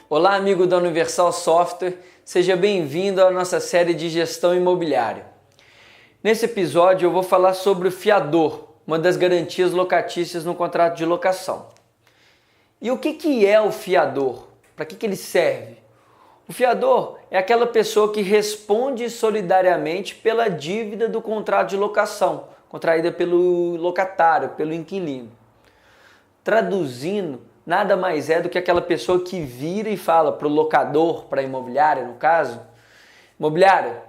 Olá, amigo da Universal Software, seja bem-vindo à nossa série de gestão imobiliária. Nesse episódio eu vou falar sobre o fiador, uma das garantias locatícias no contrato de locação. E o que é o fiador? Para que ele serve? O fiador é aquela pessoa que responde solidariamente pela dívida do contrato de locação, contraída pelo locatário, pelo inquilino. Traduzindo, nada mais é do que aquela pessoa que vira e fala para o locador, para a imobiliária no caso, imobiliária,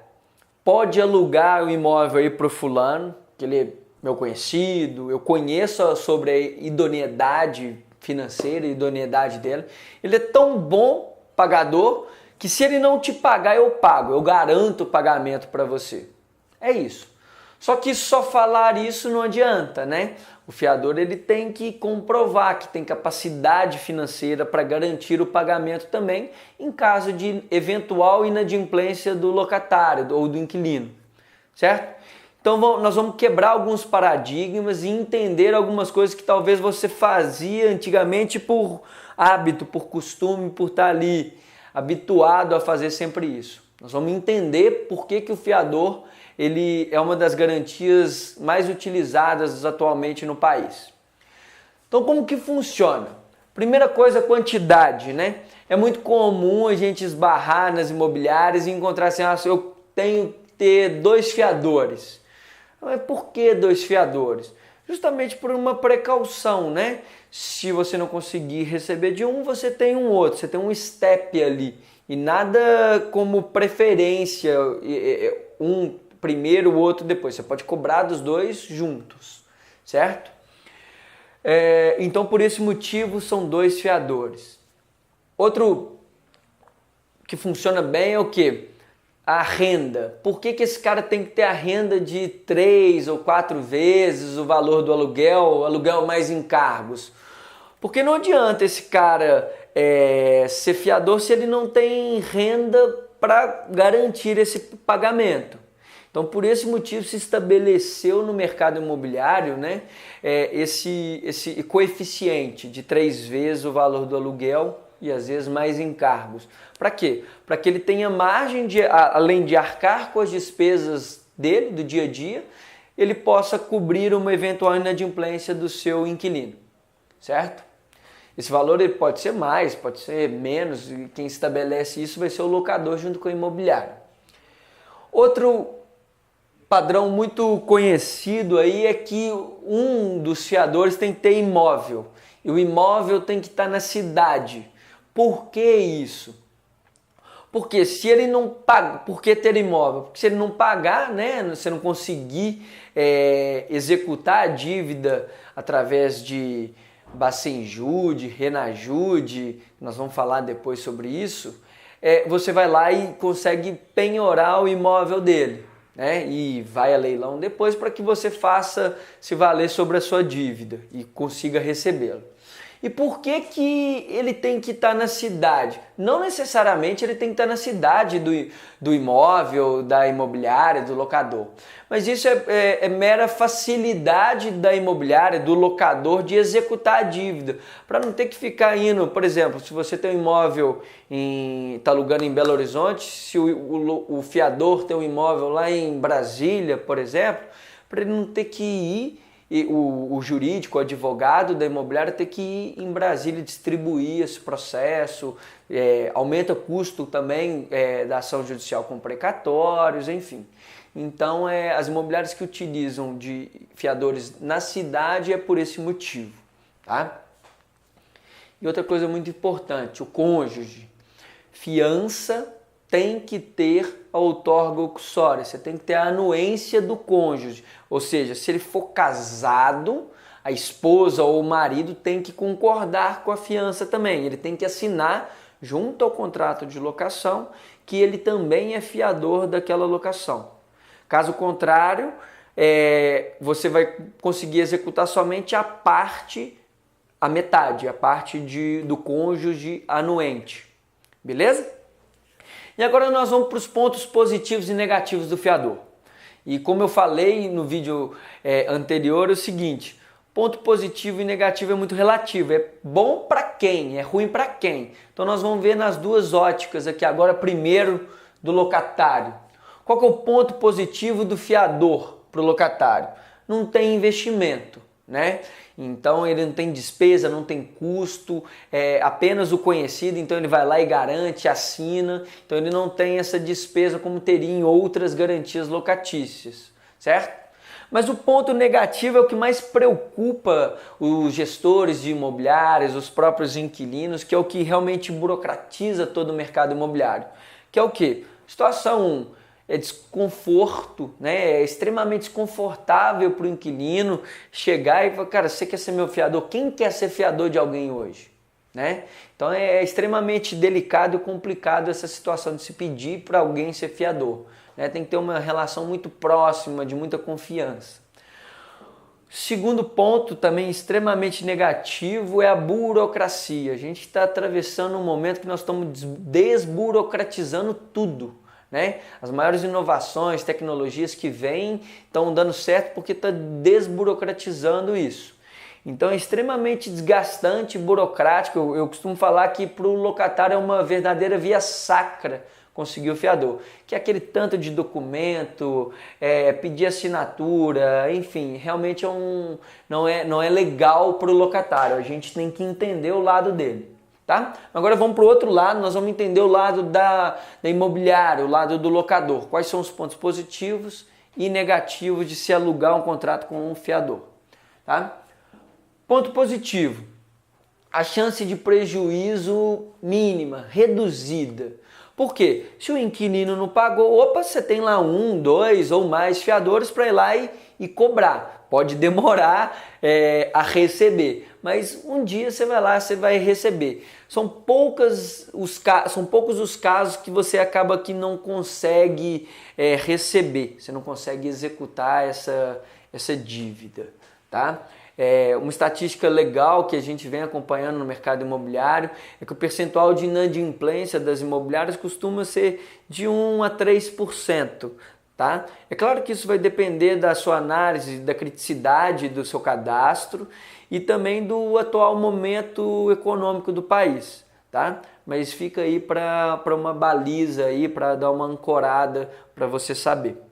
pode alugar o imóvel aí para o fulano, que ele é meu conhecido, eu conheço sobre a idoneidade financeira, a idoneidade dele, ele é tão bom pagador que se ele não te pagar eu pago, eu garanto o pagamento para você. É isso. Só que só falar isso não adianta, né? O fiador ele tem que comprovar que tem capacidade financeira para garantir o pagamento também em caso de eventual inadimplência do locatário ou do inquilino, certo? Então nós vamos quebrar alguns paradigmas e entender algumas coisas que talvez você fazia antigamente por hábito, por costume, por estar ali habituado a fazer sempre isso. Nós vamos entender por que o fiador ele é uma das garantias mais utilizadas atualmente no país. Então, como que funciona? Primeira coisa, quantidade, né? É muito comum a gente esbarrar nas imobiliárias e encontrar assim, eu tenho que ter 2 fiadores. Mas por que 2 fiadores? Justamente por uma precaução, né? Se você não conseguir receber de um, você tem um outro, você tem um step ali. E nada como preferência, um primeiro, o outro depois. Você pode cobrar dos 2 juntos, certo? Então, por esse motivo, são 2 fiadores. Outro que funciona bem é o quê? A renda. Por que esse cara tem que ter a renda de 3 ou 4 vezes o valor do aluguel mais encargos? Porque não adianta esse cara ser fiador se ele não tem renda para garantir esse pagamento. Então, por esse motivo, se estabeleceu no mercado imobiliário, né, esse coeficiente de 3 vezes o valor do aluguel e às vezes mais encargos. Para quê? Para que ele tenha margem, além de arcar com as despesas dele, do dia a dia, ele possa cobrir uma eventual inadimplência do seu inquilino, certo? Esse valor ele pode ser mais, pode ser menos, e quem estabelece isso vai ser o locador junto com a imobiliária. Outro padrão muito conhecido aí é que um dos fiadores tem que ter imóvel, e o imóvel tem que estar na cidade. Por que isso? Porque se ele não paga, por que ter imóvel? Porque se ele não pagar, né, você não conseguir executar a dívida através de Bacenjude, Renajude, nós vamos falar depois sobre isso, você vai lá e consegue penhorar o imóvel dele, né, e vai a leilão depois para que você faça se valer sobre a sua dívida e consiga recebê-la. E por que ele tem que estar na cidade? Não necessariamente ele tem que estar na cidade do imóvel, da imobiliária, do locador. Mas isso é mera facilidade da imobiliária, do locador, de executar a dívida. Para não ter que ficar indo, por exemplo, se você tem um imóvel, está alugando em Belo Horizonte, se o fiador tem um imóvel lá em Brasília, por exemplo, para ele não ter que ir, e o jurídico, o advogado da imobiliária ter que ir em Brasília distribuir esse processo, aumenta o custo também da ação judicial com precatórios, enfim. Então, as imobiliárias que utilizam de fiadores na cidade é por esse motivo, tá? E outra coisa muito importante, o cônjuge. Fiança tem que ter a outorga uxória, você tem que ter a anuência do cônjuge, ou seja, se ele for casado, a esposa ou o marido tem que concordar com a fiança também, ele tem que assinar junto ao contrato de locação que ele também é fiador daquela locação. Caso contrário, você vai conseguir executar somente a metade, a parte do cônjuge anuente, beleza? E agora nós vamos para os pontos positivos e negativos do fiador. E como eu falei no vídeo anterior, é o seguinte, Ponto positivo e negativo é muito relativo. É bom para quem? É ruim para quem? Então nós vamos ver nas duas óticas aqui agora, primeiro do locatário. Qual que é o ponto positivo do fiador para o locatário? Não tem investimento, né? Então ele não tem despesa, não tem custo, é apenas o conhecido, então ele vai lá e garante, assina. Então ele não tem essa despesa como teria em outras garantias locatícias, certo? Mas o ponto negativo é o que mais preocupa os gestores de imobiliários, os próprios inquilinos, que é o que realmente burocratiza todo o mercado imobiliário. Que é o quê? Situação 1 é desconforto, né? É extremamente desconfortável para o inquilino chegar e falar, cara, você quer ser meu fiador? Quem quer ser fiador de alguém hoje? Né? Então é extremamente delicado e complicado essa situação de se pedir para alguém ser fiador. Tem que ter uma relação muito próxima, de muita confiança. Segundo ponto, também extremamente negativo, é a burocracia. A gente está atravessando um momento que nós estamos desburocratizando tudo. Né? As maiores inovações, tecnologias que vêm estão dando certo porque está desburocratizando isso. Então é extremamente desgastante, burocrático. Eu costumo falar que para o locatário é uma verdadeira via sacra conseguir o fiador, que é aquele tanto de documento, pedir assinatura, enfim, realmente não é legal para o locatário, a gente tem que entender o lado dele. Tá? Agora vamos para o outro lado, nós vamos entender o lado da imobiliária, o lado do locador, quais são os pontos positivos e negativos de se alugar um contrato com um fiador. Tá? Ponto positivo, a chance de prejuízo mínima, reduzida. Por quê? Se o inquilino não pagou, opa, você tem lá 1, 2 ou mais fiadores para ir lá e cobrar. Pode demorar a receber, mas um dia você vai lá, você vai receber. São poucos os casos que você acaba que não consegue receber, você não consegue executar essa dívida, tá? Uma estatística legal que a gente vem acompanhando no mercado imobiliário é que o percentual de inadimplência das imobiliárias costuma ser de 1 a 3%. Tá? É claro que isso vai depender da sua análise, da criticidade do seu cadastro e também do atual momento econômico do país. Tá? Mas fica aí para uma baliza, para dar uma ancorada para você saber.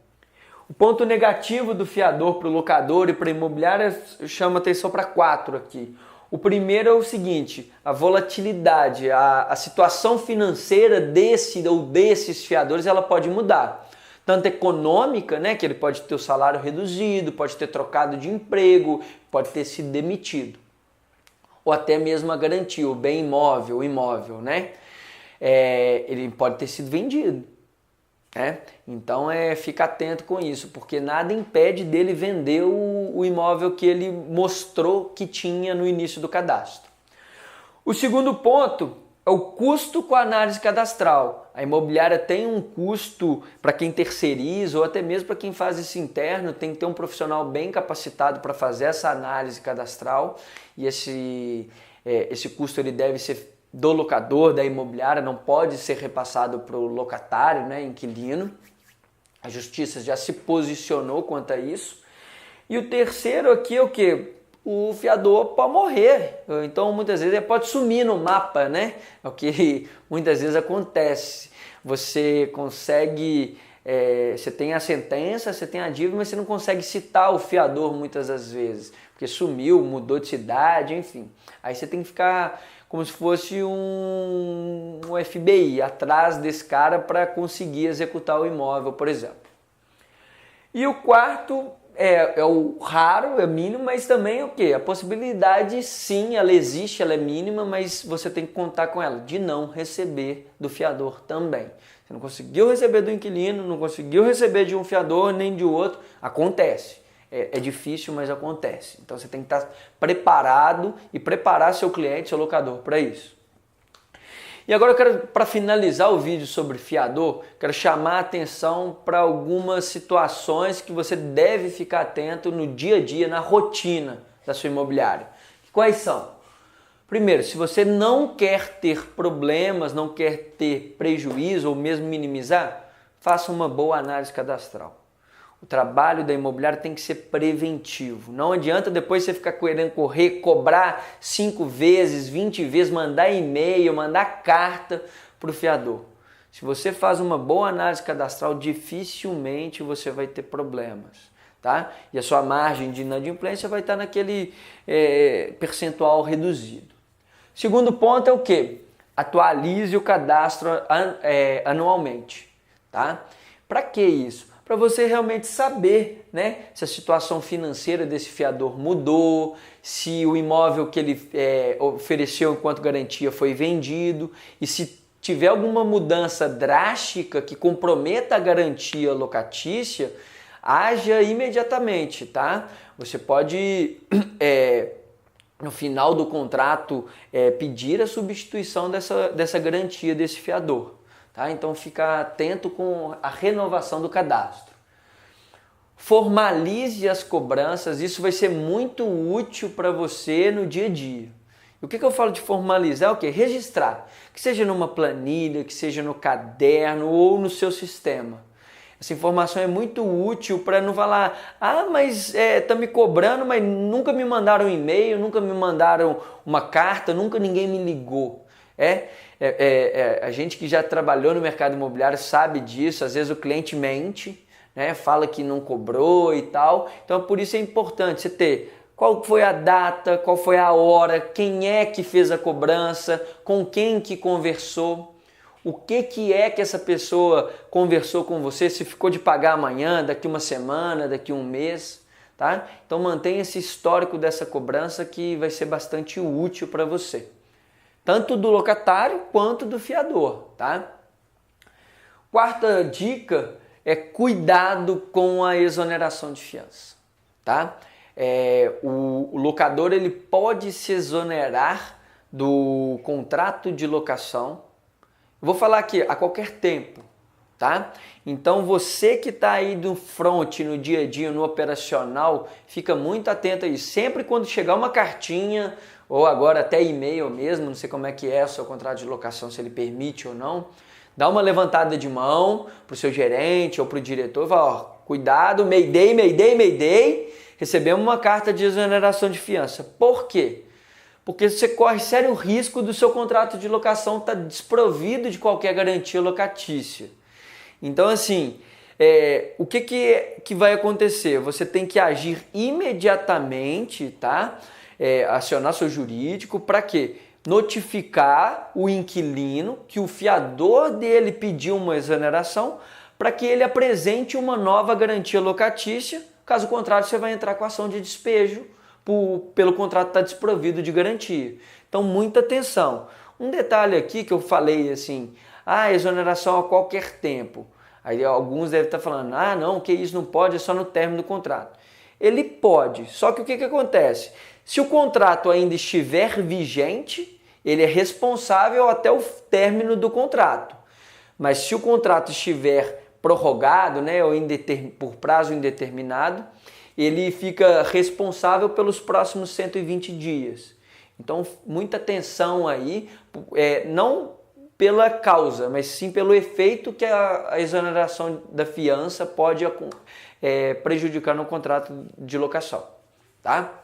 O ponto negativo do fiador para o locador e para a imobiliária, eu chamo atenção para 4 aqui. O primeiro é o seguinte, a volatilidade, a situação financeira desse ou desses fiadores, ela pode mudar. Tanto econômica, né, que ele pode ter o salário reduzido, pode ter trocado de emprego, pode ter sido demitido. Ou até mesmo a garantia, o bem imóvel, o imóvel, né? Ele pode ter sido vendido. Então fica atento com isso, porque nada impede dele vender o imóvel que ele mostrou que tinha no início do cadastro. O segundo ponto é o custo com a análise cadastral. A imobiliária tem um custo para quem terceiriza ou até mesmo para quem faz isso interno, tem que ter um profissional bem capacitado para fazer essa análise cadastral e esse custo ele deve ser do locador, da imobiliária, não pode ser repassado para o locatário, né, inquilino. A justiça já se posicionou quanto a isso. E o terceiro aqui é o quê? O fiador pode morrer, então muitas vezes ele pode sumir no mapa, né? É o que muitas vezes acontece. Você consegue, você tem a sentença, você tem a dívida, mas você não consegue citar o fiador muitas das vezes, porque sumiu, mudou de cidade, enfim. Aí você tem que ficar como se fosse um FBI atrás desse cara para conseguir executar o imóvel, por exemplo. E o quarto é o raro, é mínimo, mas também o quê? A possibilidade, sim, ela existe, ela é mínima, mas você tem que contar com ela, de não receber do fiador também. Você não conseguiu receber do inquilino, não conseguiu receber de um fiador nem de outro, acontece. É difícil, mas acontece. Então você tem que estar preparado e preparar seu cliente, seu locador para isso. E agora eu quero, para finalizar o vídeo sobre fiador, quero chamar a atenção para algumas situações que você deve ficar atento no dia a dia, na rotina da sua imobiliária. Quais são? Primeiro, se você não quer ter problemas, não quer ter prejuízo ou mesmo minimizar, faça uma boa análise cadastral. O trabalho da imobiliária tem que ser preventivo. Não adianta depois você ficar querendo correr, cobrar 5 vezes, 20 vezes, mandar e-mail, mandar carta para o fiador. Se você faz uma boa análise cadastral, dificilmente você vai ter problemas, tá? E a sua margem de inadimplência vai estar naquele percentual reduzido. Segundo ponto é o quê? Atualize o cadastro anualmente, tá? Para que isso? Para você realmente saber, né, se a situação financeira desse fiador mudou, se o imóvel que ele ofereceu enquanto garantia foi vendido e se tiver alguma mudança drástica que comprometa a garantia locatícia, haja imediatamente, tá? Você pode, no final do contrato, pedir a substituição dessa garantia desse fiador. Tá? Então fica atento com a renovação do cadastro. Formalize as cobranças, isso vai ser muito útil para você no dia a dia. E o que eu falo de formalizar? É o quê? Registrar, que seja numa planilha, que seja no caderno ou no seu sistema. Essa informação é muito útil para não falar, mas tá me cobrando, mas nunca me mandaram um e-mail, nunca me mandaram uma carta, nunca ninguém me ligou. A gente que já trabalhou no mercado imobiliário sabe disso, às vezes o cliente mente, né, fala que não cobrou e tal, então por isso é importante você ter qual foi a data, qual foi a hora, quem é que fez a cobrança, com quem que conversou, o que é que essa pessoa conversou com você, se ficou de pagar amanhã, daqui uma semana, daqui um mês, tá? Então mantenha esse histórico dessa cobrança que vai ser bastante útil para você. Tanto do locatário quanto do fiador, tá? Quarta dica é cuidado com a exoneração de fiança, tá? O locador ele pode se exonerar do contrato de locação. Eu vou falar aqui a qualquer tempo, tá? Então você que está aí no front, no dia a dia, no operacional, fica muito atento a isso. Sempre quando chegar uma cartinha ou agora até e-mail mesmo, não sei como é que é o seu contrato de locação, se ele permite ou não, dá uma levantada de mão para o seu gerente ou para o diretor e fala, cuidado, Mayday, recebemos uma carta de exoneração de fiança. Por quê? Porque você corre sério risco do seu contrato de locação estar desprovido de qualquer garantia locatícia. Então assim, o que vai acontecer? Você tem que agir imediatamente, tá? Acionar seu jurídico para quê? Notificar o inquilino que o fiador dele pediu uma exoneração para que ele apresente uma nova garantia locatícia. Caso contrário, você vai entrar com ação de despejo pelo contrato estar desprovido de garantia. Então, muita atenção. Um detalhe aqui que eu falei assim, exoneração a qualquer tempo. Aí alguns devem estar falando, não, que isso não pode, é só no término do contrato. Ele pode, só que o que acontece? Se o contrato ainda estiver vigente, ele é responsável até o término do contrato. Mas se o contrato estiver prorrogado, né, ou por prazo indeterminado, ele fica responsável pelos próximos 120 dias. Então, muita atenção aí, não pela causa, mas sim pelo efeito que a exoneração da fiança pode prejudicar no contrato de locação, tá?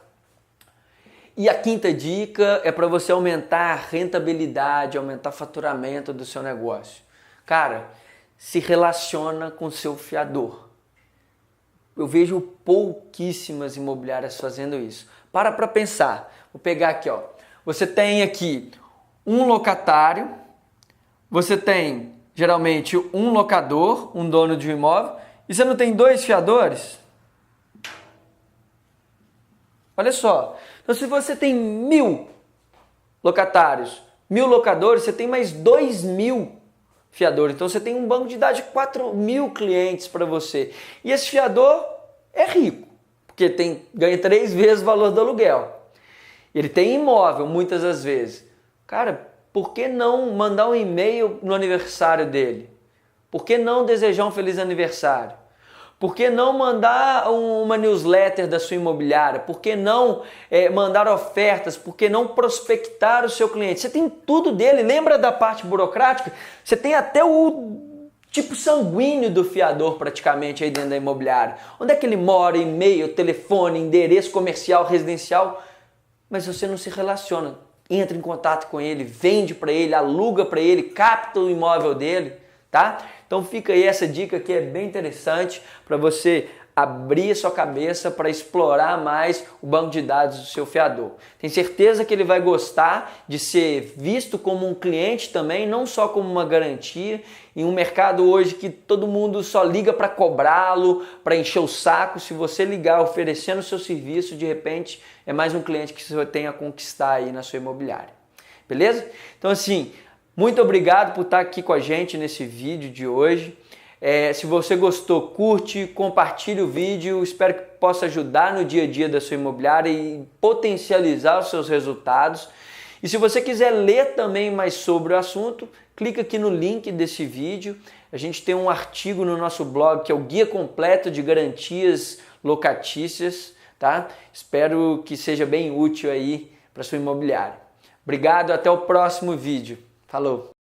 E a quinta dica é para você aumentar a rentabilidade, aumentar o faturamento do seu negócio. Cara, se relaciona com o seu fiador. Eu vejo pouquíssimas imobiliárias fazendo isso. Para pensar. Vou pegar aqui, ó. Você tem aqui um locatário, você tem geralmente um locador, um dono de um imóvel, e você não tem 2 fiadores? Olha só. Então, se você tem 1.000 locatários, 1.000 locadores, você tem mais 2.000 fiadores. Então, você tem um banco de dados de 4.000 clientes para você. E esse fiador é rico, porque ganha 3 vezes o valor do aluguel. Ele tem imóvel, muitas das vezes. Cara, por que não mandar um e-mail no aniversário dele? Por que não desejar um feliz aniversário? Por que não mandar uma newsletter da sua imobiliária? Por que não mandar ofertas? Por que não prospectar o seu cliente? Você tem tudo dele, lembra da parte burocrática? Você tem até o tipo sanguíneo do fiador praticamente aí dentro da imobiliária. Onde é que ele mora, e-mail, telefone, endereço comercial, residencial, mas você não se relaciona. Entra em contato com ele, vende para ele, aluga para ele, capta o imóvel dele, tá? Então fica aí essa dica que é bem interessante para você abrir a sua cabeça para explorar mais o banco de dados do seu fiador. Tenho certeza que ele vai gostar de ser visto como um cliente também, não só como uma garantia, em um mercado hoje que todo mundo só liga para cobrá-lo, para encher o saco. Se você ligar oferecendo o seu serviço, de repente é mais um cliente que você tem a conquistar aí na sua imobiliária. Beleza? Então assim, muito obrigado por estar aqui com a gente nesse vídeo de hoje. Se você gostou, curte, compartilhe o vídeo, espero que possa ajudar no dia a dia da sua imobiliária e potencializar os seus resultados. E se você quiser ler também mais sobre o assunto, clica aqui no link desse vídeo. A gente tem um artigo no nosso blog que é o Guia Completo de Garantias Locatícias, tá? Espero que seja bem útil aí para sua imobiliária. Obrigado, até o próximo vídeo. Falou!